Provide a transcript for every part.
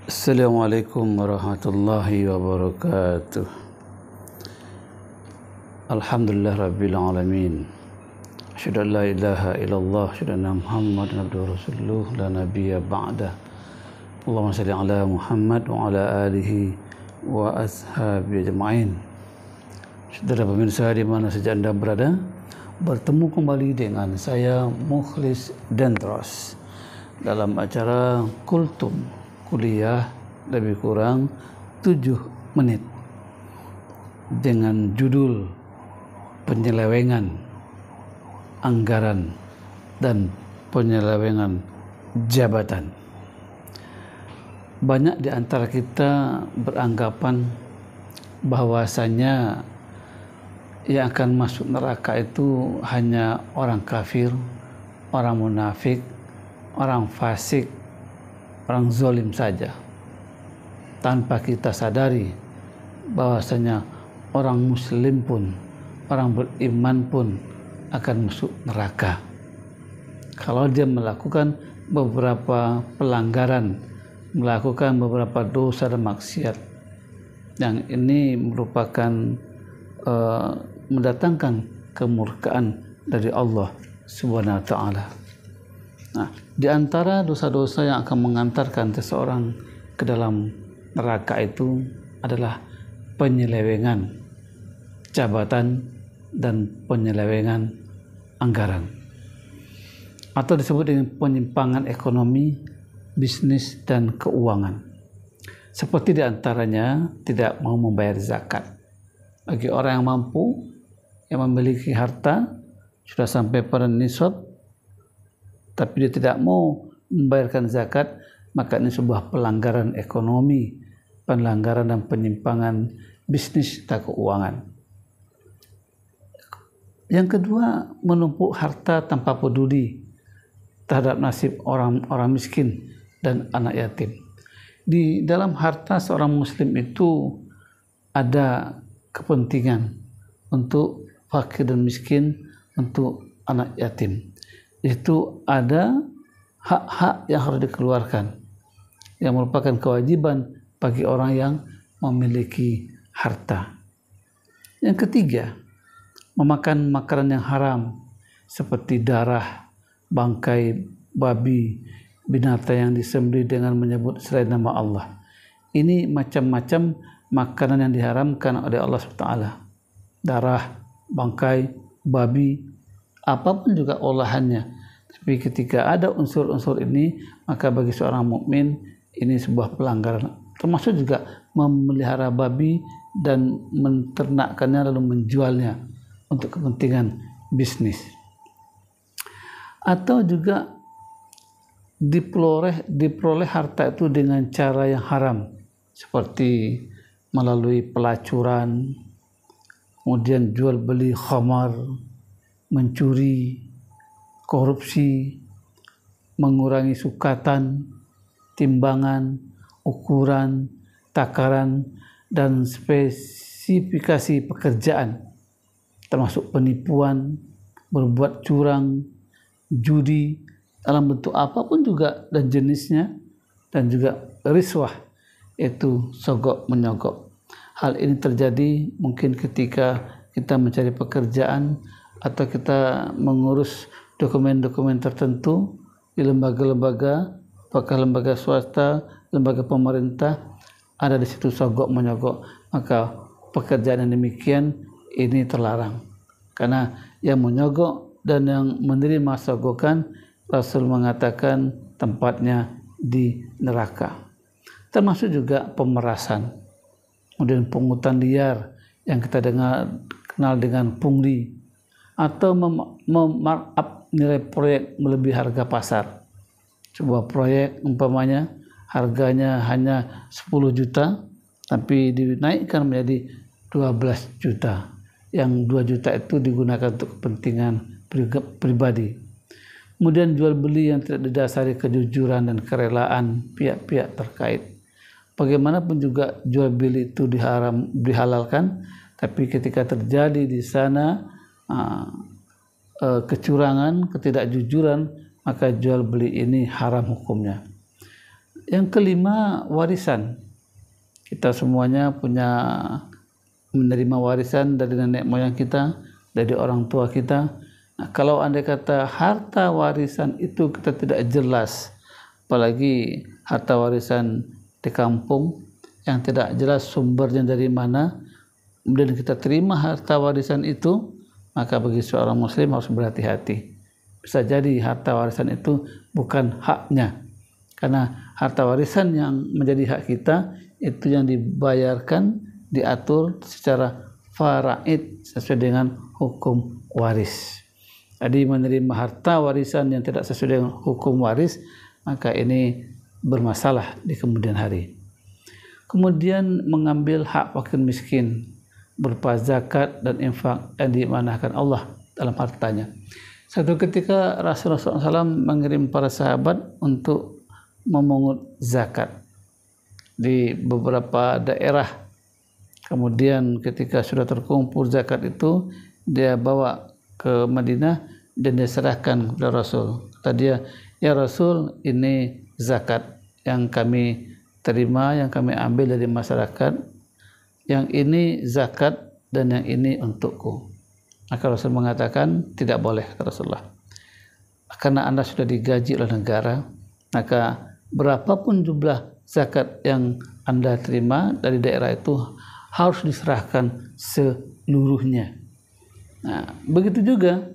Assalamualaikum warahmatullahi wabarakatuh. Alhamdulillah rabbil alamin. Asyhadu an la ilaha illallah, asyhadu anna Muhammadan abduhu rasuluh, la nabiyya ba'dah. Allahumma shalli ala Muhammad wa ala alihi wa ashabihi ajma'in. Saudara pemirsa di mana saja Anda berada, bertemu kembali dengan saya Mukhlis Dendros dalam acara Kultum, kuliah lebih kurang 7 menit dengan judul penyelewengan anggaran dan penyelewengan jabatan. Banyak di antara kita beranggapan bahwasanya yang akan masuk neraka itu hanya orang kafir, orang munafik, orang fasik, orang zalim saja, tanpa kita sadari bahwasanya orang muslim pun, orang beriman pun akan masuk neraka kalau dia melakukan beberapa pelanggaran, melakukan beberapa dosa dan maksiat yang ini merupakan mendatangkan kemurkaan dari Allah Subhanahu wa taala. Nah, di antara dosa-dosa yang akan mengantarkan seseorang ke dalam neraka itu adalah penyelewengan jabatan dan penyelewengan anggaran, atau disebut dengan penyimpangan ekonomi, bisnis, dan keuangan. Seperti di antaranya tidak mau membayar zakat. Bagi orang yang mampu, yang memiliki harta, sudah sampai pada nisab, tapi dia tidak mau membayarkan zakat, maka ini sebuah pelanggaran ekonomi, pelanggaran dan penyimpangan bisnis dan keuangan. Yang kedua, menumpuk harta tanpa peduli terhadap nasib orang miskin dan anak yatim. Di dalam harta seorang muslim itu ada kepentingan untuk fakir dan miskin, untuk anak yatim. Itu ada hak-hak yang harus dikeluarkan, yang merupakan kewajiban bagi orang yang memiliki harta. Yang ketiga, memakan makanan yang haram seperti darah, bangkai babi, binatang yang disembelih dengan menyebut selain nama Allah. Ini macam-macam makanan yang diharamkan oleh Allah SWT. Darah, bangkai, babi, apapun juga olahannya. Tapi ketika ada unsur-unsur ini, maka bagi seorang mukmin ini sebuah pelanggaran. Termasuk juga memelihara babi dan menternakkannya lalu menjualnya untuk kepentingan bisnis. Atau juga diperoleh harta itu dengan cara yang haram, seperti melalui pelacuran, kemudian jual beli khamar, mencuri, korupsi, mengurangi sukatan, timbangan, ukuran, takaran, dan spesifikasi pekerjaan, termasuk penipuan, berbuat curang, judi dalam bentuk apapun juga dan jenisnya, dan juga riswah, itu sogok menyogok. Hal ini terjadi mungkin ketika kita mencari pekerjaan atau kita mengurus dokumen-dokumen tertentu di lembaga-lembaga, apakah lembaga swasta, lembaga pemerintah, ada di situ sogok menyogok, maka pekerjaan yang demikian ini terlarang. Karena yang menyogok dan yang menerima sogokan, Rasul mengatakan tempatnya di neraka. Termasuk juga pemerasan, kemudian pungutan liar yang kita kenal dengan pungli, atau markup nilai proyek melebihi harga pasar. Sebuah proyek umpamanya harganya hanya 10 juta, tapi dinaikkan menjadi 12 juta. Yang 2 juta itu digunakan untuk kepentingan pribadi. Kemudian jual beli yang tidak didasari kejujuran dan kerelaan pihak-pihak terkait. Bagaimanapun juga jual beli itu dihalalkan, tapi ketika terjadi di sana kecurangan, ketidakjujuran, maka jual beli ini haram hukumnya. Yang kelima, warisan. Kita semuanya menerima warisan dari nenek moyang kita, dari orang tua kita. Nah, kalau andai kata harta warisan itu kita tidak jelas, apalagi harta warisan di kampung yang tidak jelas sumbernya dari mana, kemudian kita terima harta warisan itu, maka bagi seorang muslim harus berhati-hati. Bisa jadi harta warisan itu bukan haknya, karena harta warisan yang menjadi hak kita itu yang dibayarkan, diatur secara faraid sesuai dengan hukum waris. Jadi menerima harta warisan yang tidak sesuai dengan hukum waris, maka ini bermasalah di kemudian hari. Kemudian mengambil hak fakir miskin berupa zakat dan infak yang dimanahkan Allah dalam hartanya. Satu ketika Rasulullah SAW mengirim para sahabat untuk memungut zakat di beberapa daerah. Kemudian ketika sudah terkumpul zakat itu, dia bawa ke Madinah dan diserahkan kepada Rasul. Kata dia, "Ya Rasul, ini zakat yang kami terima, yang kami ambil dari masyarakat. Yang ini zakat dan yang ini untukku." Maka Rasul mengatakan, "Tidak boleh," kata Rasulullah. "Karena Anda sudah digaji oleh negara, maka berapapun jumlah zakat yang Anda terima dari daerah itu harus diserahkan seluruhnya." Nah, begitu juga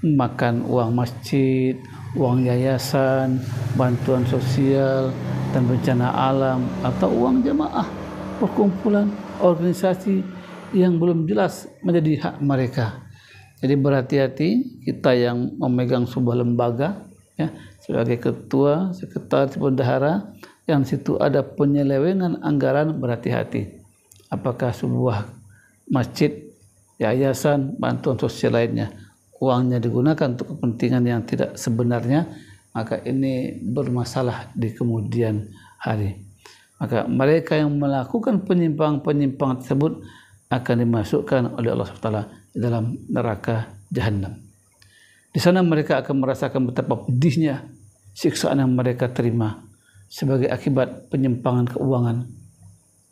makan uang masjid, uang yayasan, bantuan sosial dan bencana alam, atau uang jamaah, perkumpulan, organisasi yang belum jelas menjadi hak mereka. Jadi berhati-hati kita yang memegang sebuah lembaga, ya, sebagai ketua, sekretaris, bendahara, yang situ ada penyelewengan anggaran, berhati-hati. Apakah sebuah masjid, yayasan, bantuan sosial lainnya, uangnya digunakan untuk kepentingan yang tidak sebenarnya, maka ini bermasalah di kemudian hari. Maka mereka yang melakukan penyimpangan tersebut akan dimasukkan oleh Allah SWT di dalam neraka Jahannam. Di sana mereka akan merasakan betapa pedihnya siksaan yang mereka terima sebagai akibat penyimpangan keuangan,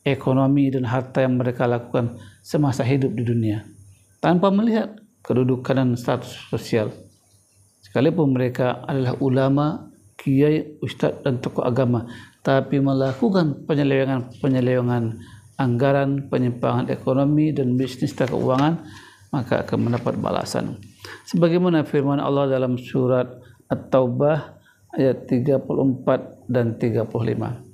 ekonomi, dan harta yang mereka lakukan semasa hidup di dunia, tanpa melihat kedudukan dan status sosial. Sekalipun mereka adalah ulama, kiai, ustadz, dan tokoh agama, tapi melakukan penyelewengan anggaran, penyimpangan ekonomi dan bisnis dan keuangan, maka akan mendapat balasan. Sebagaimana firman Allah dalam surat At-Taubah ayat 34 dan 35.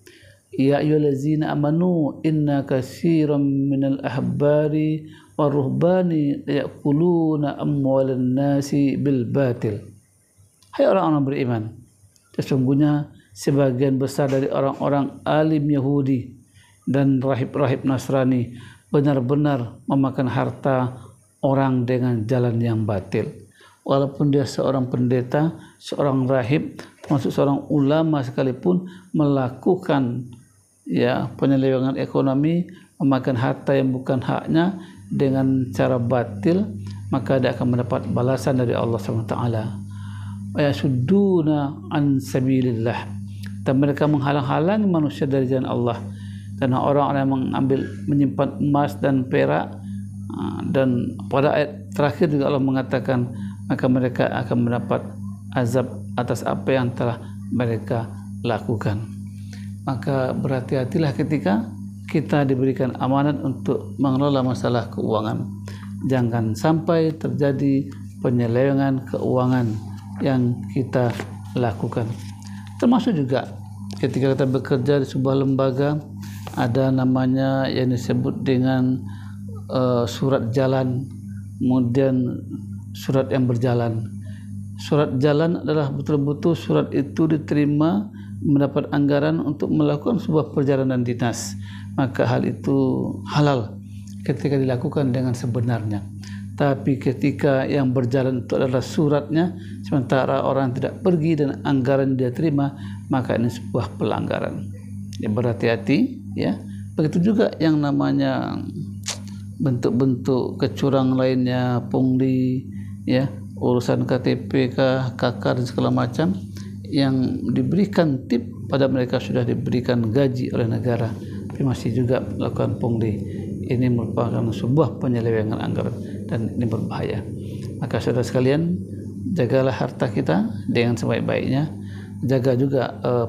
Ya ayyuhallazina amanu inna katsiran minal ahbari waruhbani ya'kuluna amwalan nasi bil batil. Hai orang-orang beriman, sesungguhnya sebagian besar dari orang-orang alim Yahudi dan rahib-rahib Nasrani benar-benar memakan harta orang dengan jalan yang batil. Walaupun dia seorang pendeta, seorang rahib, termasuk seorang ulama sekalipun, melakukan penyelewengan ekonomi, memakan harta yang bukan haknya dengan cara batil, maka dia akan mendapat balasan dari Allah SWT. Yasudduna an sabilillah, dan mereka menghalang-halangi manusia dari jalan Allah. Karena orang-orang yang menyimpan emas dan perak, dan pada ayat terakhir juga Allah mengatakan, maka mereka akan mendapat azab atas apa yang telah mereka lakukan. Maka berhati-hatilah ketika kita diberikan amanat untuk mengelola masalah keuangan. Jangan sampai terjadi penyelewengan keuangan yang kita lakukan. Termasuk juga ketika kita bekerja di sebuah lembaga, ada namanya yang disebut dengan surat jalan, kemudian surat yang berjalan. Surat jalan adalah betul-betul surat itu diterima mendapat anggaran untuk melakukan sebuah perjalanan dinas, maka hal itu halal ketika dilakukan dengan sebenarnya. Tapi ketika yang berjalan itu adalah suratnya, sementara orang tidak pergi dan anggaran dia terima, maka ini sebuah pelanggaran. Ya, berhati-hati, ya. Begitu juga yang namanya bentuk-bentuk kecurangan lainnya, pungli, ya, urusan KTP, KK dan segala macam, yang diberikan tip pada mereka sudah diberikan gaji oleh negara tapi masih juga melakukan pungli. Ini merupakan sebuah penyelewengan anggaran dan ini berbahaya. Maka saudara sekalian, jagalah harta kita dengan sebaik-baiknya, jaga juga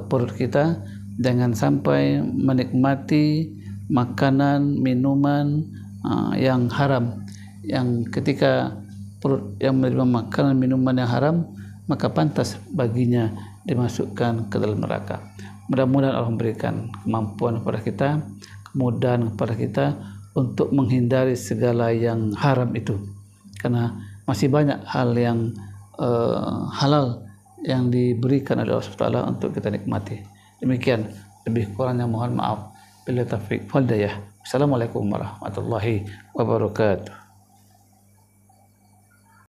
perut kita, jangan sampai menikmati makanan, minuman yang haram, yang ketika perut yang menerima makanan, minuman yang haram, maka pantas baginya dimasukkan ke dalam neraka. Mudah-mudahan Allah memberikan kemampuan kepada kita, kemudahan kepada kita untuk menghindari segala yang haram itu, karena masih banyak hal yang halal yang diberikan oleh Allah SWT untuk kita nikmati. Demikian, lebih kurangnya mohon maaf. Bila taufiq wal hidayah. Assalamualaikum warahmatullahi wabarakatuh.